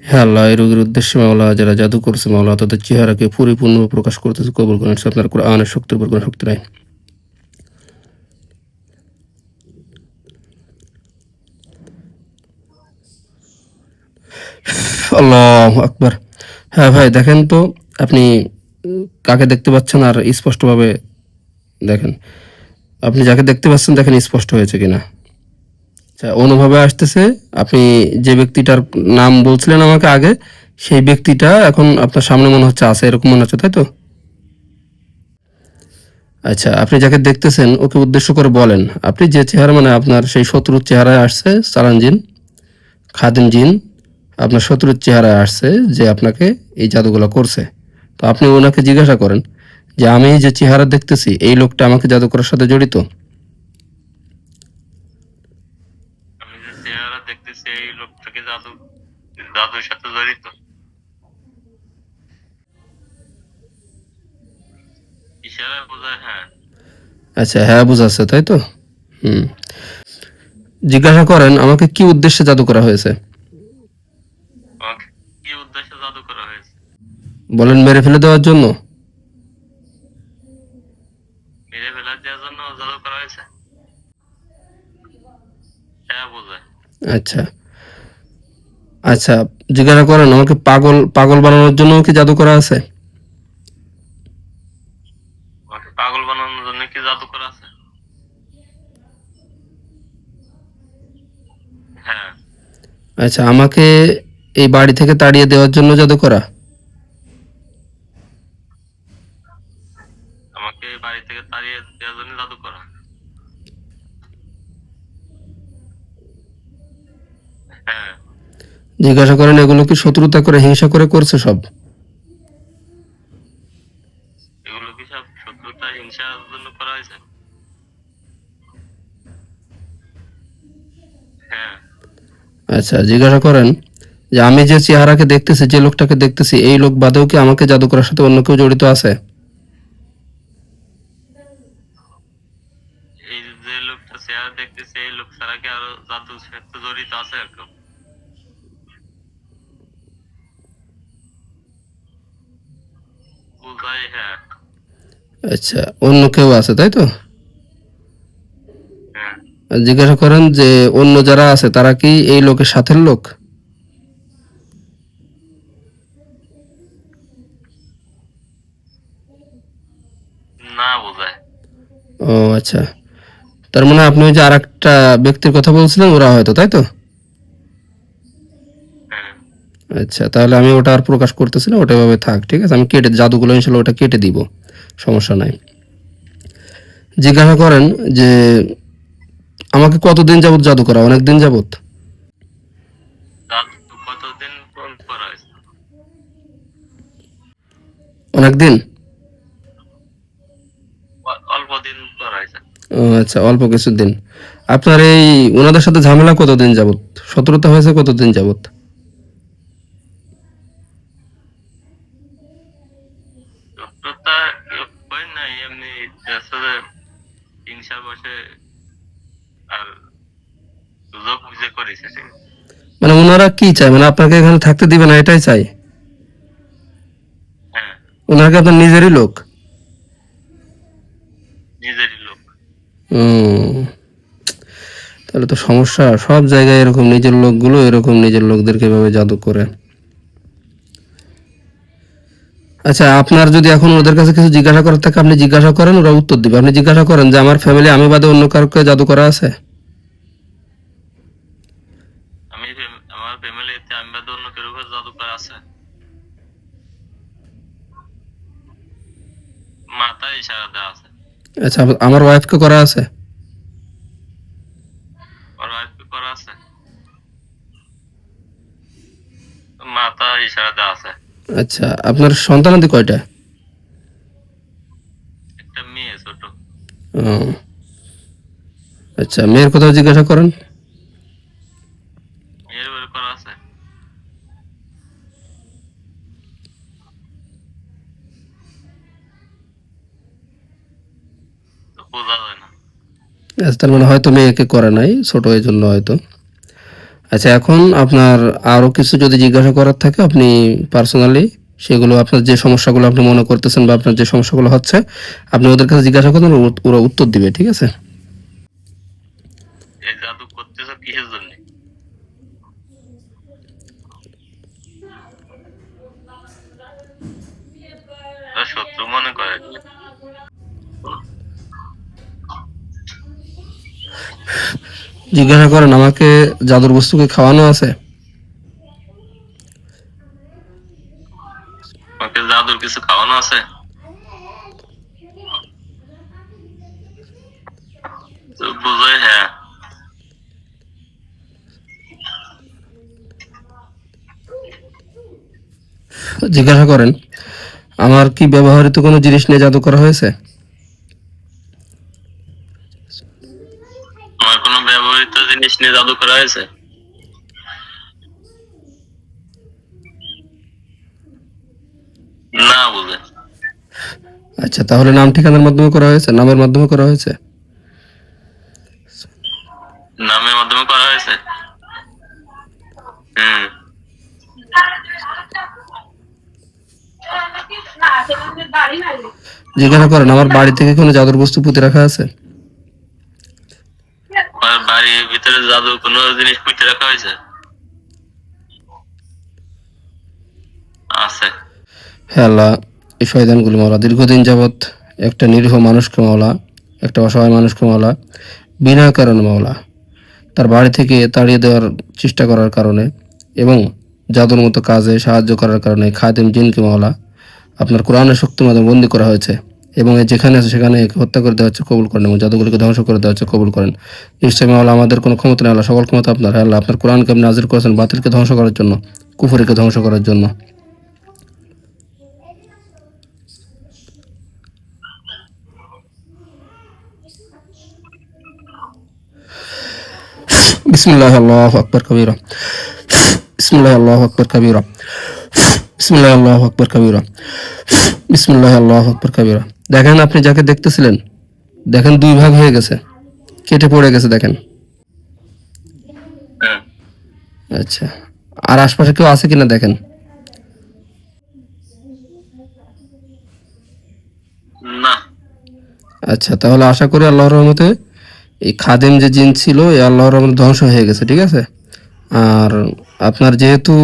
হ্যাঁ আল্লাহ, এই রোগীর উদ্দেশ্যে মাওলা যারা জাদু করছে মাওলা তাদের চেহারাকে পরিপূর্ণভাবে প্রকাশ করতেছে, কবুল করেন। আপনার কোরআনের শক্তির উপর কোনো শক্তি নাই। আল্লাহু আকবার। হ্যাঁ ভাই, দেখেন তো আপনি কাকে দেখতে পাচ্ছেন আর স্পষ্টভাবে দেখেন। আপনি যাকে দেখতে পাচ্ছেন দেখেন স্পষ্ট হয়েছে কিনা। আচ্ছা, অনুভবে আসতেছে আপনি যে ব্যক্তিটার নাম বলছিলেন আমাকে আগে, সেই ব্যক্তিটা এখন আপনার সামনে মনে হচ্ছে আছে, এরকম মনে হচ্ছে, তাই তো? আচ্ছা, আপনি যাকে দেখতেছেন ওকে উদ্দেশ্য করে বলেন, আপনি যে চেহারা মানে আপনার সেই শত্রুর চেহারায় আসছে চালান জিন, খাদিম জিন আপনার শত্রুর চেহারায় আসছে যে আপনাকে এই জাদুগুলো করছে। তো আপনি ওনাকে জিজ্ঞাসা করেন যে আমি যে চেহারা দেখতেছি এই লোকটা আমাকে জাদু করার সাথে জড়িত। আমি যে চেহারা দেখতেছি এই লোকটাকে জাদুর সাথে জড়িত। ইশারা বোঝায়, হ্যাঁ। আচ্ছা, হ্যাঁ বুঝাচ্ছে, তাই তো? হুম। জিজ্ঞাসা করেন আমাকে কি উদ্দেশ্যে জাদু করা হয়েছে। আমাকে কি উদ্দেশ্যে জাদু করা হয়েছে? বলেন মেরে ফেলে দেওয়ার জন্য। মেরে ফেলার দেওয়ার জন্য জাদু করা হয়েছে, হ্যাঁ বোঝায়। আচ্ছা আচ্ছা, জিজ্ঞাসা করেন আমাকে পাগল পাগল বানানোর জন্য কি জাদু করা আছে। আমাকে পাগল বানানোর জন্য কি জাদু করা আছে, হ্যাঁ। আচ্ছা, আমাকে এই বাড়ি থেকে তাড়িয়ে দেওয়ার জন্য জাদু করা। আমাকে বাড়ি থেকে তাড়িয়ে দেওয়ার জন্য জাদু করা, হ্যাঁ। জিজ্ঞাসা করেন এগুলো কি শত্রুতা করে হিংসা করে করছে সব। এগুলো কি সব শত্রুতা হিংসার জন্য করা হয়েছে, হ্যাঁ। আচ্ছা, জিজ্ঞাসা করেন যে আমি যে চেহারাকে দেখতেছি, যে লোকটাকে দেখতেছি, এই লোক বাদেও কি আমাকে জাদু করার সাথে অন্য কেউ জড়িত আছে। এই যে লোকটা চেহারা দেখতেছে এই লোক ছাড়া কি আরো জাদুর সাথে জড়িত আছে এরকম? বোঝায়, হ্যাঁ। আচ্ছা, অন্য কেউ আছে, তাই তো? হ্যাঁ, আর জিজ্ঞাসা করেন যে অন্য যারা আছে তারা কি এই লোকের সাথের লোক। না বোঝায়। ও আচ্ছা, তার মানে আপনি ওই যে আর একটা ব্যক্তির কথা বলছিলেন ওরা হয়তো, তাই তো? হ্যাঁ, আচ্ছা, তাহলে আমি ওটা আর প্রকাশ করতেছি না, ওটা এভাবে থাক, ঠিক আছে? আমি কেটে জাদুগুলো ইনশাল্লাহ ওটা কেটে দিব, সমস্যা নাই। জিজ্ঞাসা করেন যে আমাকে কতদিন যাবত জাদু করা, অনেক দিন যাবত। জাদু কতদিন করা হয়েছে? অনেক দিন। অল্প দিন করা হয়েছে। ও আচ্ছা, অল্প কিছুদিন। আপনার এই ওনাদের সাথে ঝামেলা কতদিন যাবত, শত্রুতা হয়েছে কতদিন যাবত। শত্রুতা হয় নাই, এমনি আসলে হিংসা বসে আর সুযোগ বুঝে করেছে সে। মানে ওনারা কি চায়, মানে আপনাকে এখানে থাকতে দিবে না এটাই চাই। হ্যাঁ, ওনারা কি আপনার নিজেরই লোক। নিজেরই লোক। হুম, তাহলে তো সমস্যা, সব জায়গায় এরকম নিজের লোকগুলো এরকম নিজের লোকদেরকে এভাবে জাদু করে। আচ্ছা, আপনার যদি এখন ওদের কাছে কিছু জিজ্ঞাসা করার থাকে আপনি জিজ্ঞাসা করেন, ওরা উত্তর দিবে। আপনি জিজ্ঞাসা করেন যে আমার ফ্যামিলি আমি বাদে অন্য কাউকে জাদু করা আছে। আমার ফ্যামিলিতে আমি বাদে অন্য কেউ জাদু করা আছে, মাথায় ইশারা দেওয়া আছে। আচ্ছা, আমার ওয়াইফকে করা আছে। ওর ওয়াইফকে করা আছে, মাথায় ইশারা দেওয়া আছে। আচ্ছা, আপনার সন্তানাদি কয়টা। একটা মেয়ে ছোট। ও আচ্ছা, মেয়ের কোথাও জিজ্ঞাসা করেন। মেয়ের বের করা আছে, তো বোঝা যায় না। আচ্ছা, তার মানে হয়তো মেয়েকে করে নাই, ছোট এই জন্য হয়তো। আচ্ছা, এখন আপনার আরো কিছু যদি জিজ্ঞাসা করার থাকে আপনি পার্সোনালি সেগুলো, আপনার যে সমস্যাগুলো আপনি মনে করতেছেন বা আপনার যে সমস্যাগুলো হচ্ছে আপনি ওদের কাছে জিজ্ঞাসা করবেন, ওরা উত্তর দিবে, ঠিক আছে? এই জাদু করতেছো কিসের জন্য? শত্রু মনে করে? জিজ্ঞাসা করেন আমাকে জাদুর বস্তুকে খাওয়ানো আছে? আমাকে জাদুর কিছু খাওয়ানো আছে? তো বুঝাই হ্যাঁ। জিজ্ঞাসা করেন আমার কি ব্যবহৃত কোনো জিনিস নিয়ে জাদু করা হয়েছে? আমার কোনো ব্যবহৃত জিনিস নিয়ে জাদু করা হয়েছে? না বুঝে। আচ্ছা, তাহলে নাম ঠিকানার মাধ্যমে করা হয়েছে, নামের মাধ্যমে করা হয়েছে? নামের মাধ্যমে করা হয়েছে। হুম। জিজ্ঞাসা করেন আমার বাড়ি থেকে কোনো জাদুর বস্তু পুঁতে রাখা আছে? আমার বাড়ির ভিতরে জাদু কোনো জিনিস পুঁতে রাখা হয়েছে? আছে। হ্যাঁ আল্লাহ, এই শয়তানগুলি মাওলা দীর্ঘদিন যাবৎ একটা নিরীহ মানুষকে মাওলা, একটা অসহায় মানুষকে মাওলা বিনা কারণে মাওলা তার বাড়ি থেকে তাড়িয়ে দেওয়ার চেষ্টা করার কারণে এবং জাদুর মতো কাজে সাহায্য করার কারণে খাদেম জিনকে মাওলা আপনার কোরআনের শক্তির মাধ্যমে বন্দী করা হয়েছে এবং এ যেখানে আছে সেখানে একে হত্যা করে দেওয়া হচ্ছে, কবুল করেন, এবং জাদুগুলিকে ধ্বংস করে দেওয়া হচ্ছে, কবুল করেন। নিশ্চয়ই মাওলা আমাদের কোনো ক্ষমতা নেই, আল্লাহ সকল ক্ষমতা আপনার। হ্যাঁ আল্লাহ, আপনার কোরআনকে আপনি নাজির করেছেন বাতিলকে ধ্বংস করার জন্য, কুফরিকে ধ্বংস করার জন্য। বিসমিল্লাহ আল্লাহু আকবার কবীরা, বিসমিল্লাহ আল্লাহু আকবার কবীরা, বিসমিল্লাহ আল্লাহু আকবার কবীরা, বিসমিল্লাহ আল্লাহু আকবার কবীরা। দেখেন আপনি যাকে দেখতেছিলেন, দেখেন দুই ভাগ হয়ে গেছে, কেটে পড়ে গেছে, দেখেন। হ্যাঁ। আচ্ছা, আর আশপাশে কেউ আছে কিনা দেখেন। না। আচ্ছা, তাহলে আশা করি আল্লাহর রহমতে এই খাদেম যে জিন ছিল এই আল্লাহর রহমতে ধ্বংস হয়ে গেছে, ঠিক আছে? আর আপনার যেহেতু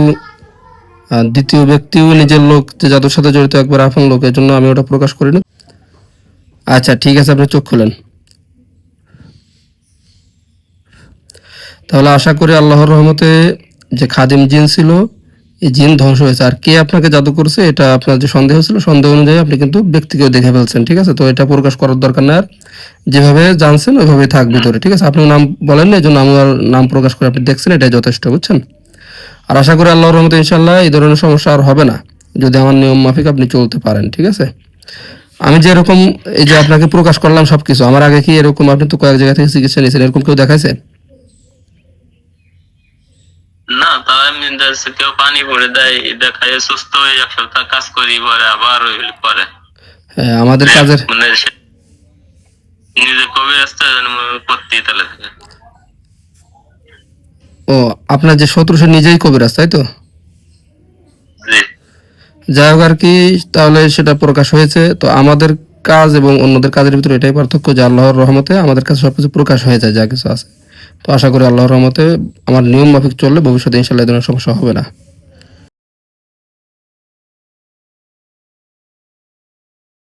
দ্বিতীয় ব্যক্তিও নিজের লোক যে জাদুর সাথে জড়িত, একবার আপন লোক, এর জন্য আমি ওটা প্রকাশ করিনি। আচ্ছা ঠিক আছে, আপনি চোখ খুলেন। তাহলে আশা করি আল্লাহর রহমতে যে খাদিম জিন ছিল এই জিন ধ্বংস হয়েছে। আর কে আপনাকে জাদু করছে এটা আপনার যে সন্দেহ ছিল, সন্দেহ অনুযায়ী আপনি কিন্তু ব্যক্তিকেও দেখে ফেলছেন, ঠিক আছে? তো এটা প্রকাশ করার দরকার না, আর যেভাবে জানছেন ওইভাবেই থাক ভিতরে, ঠিক আছে? আপনি নাম বলেন না, এই জন্য আমার নাম প্রকাশ করে আপনি দেখছেন, এটাই যথেষ্ট, বুঝছেন? আর আশা করি আল্লাহর রহমতে ইনশাল্লাহ এই ধরনের সমস্যা আর হবে না, যদি আমার নিয়ম মাফিক আপনি চলতে পারেন, ঠিক আছে? আমি যেরকম এই যে আপনাকে প্রকাশ করলাম সবকিছু, আমার আগে কি এরকম আপনি তো কয়েক জায়গা থেকে চিকিৎসা নিয়েছেন, এরকম কেউ দেখাইছে? না, তারা এমনি দেখছে কেউ পানি ভরে দেয়, এটা খাইয়ে সুস্থ হয়ে এক সপ্তাহ কাজ করি, পরে আবার ওই করে। হ্যাঁ, আমাদের কাজের মানে নিজে কবি রাস্তা করতেই তাহলে থাকে। ও, আপনার যে শত্রু সে নিজেই কবিরাজ, তাই তো? জি। যাই হোক আর কি, তাহলে সেটা প্রকাশ হয়েছে। তো আমাদের কাজ এবং অন্যদের কাজের ভিতরে এটাই পার্থক্য যে আল্লাহর রহমতে আমাদের কাছে সবকিছু প্রকাশ হয়ে যায়, যা কিছু আছে। তো আশা করি আল্লাহর রহমতে আমার নিয়ম মাফিক চললে ভবিষ্যতে ইনশাল্লাহ এই ধরনের সমস্যা হবে না।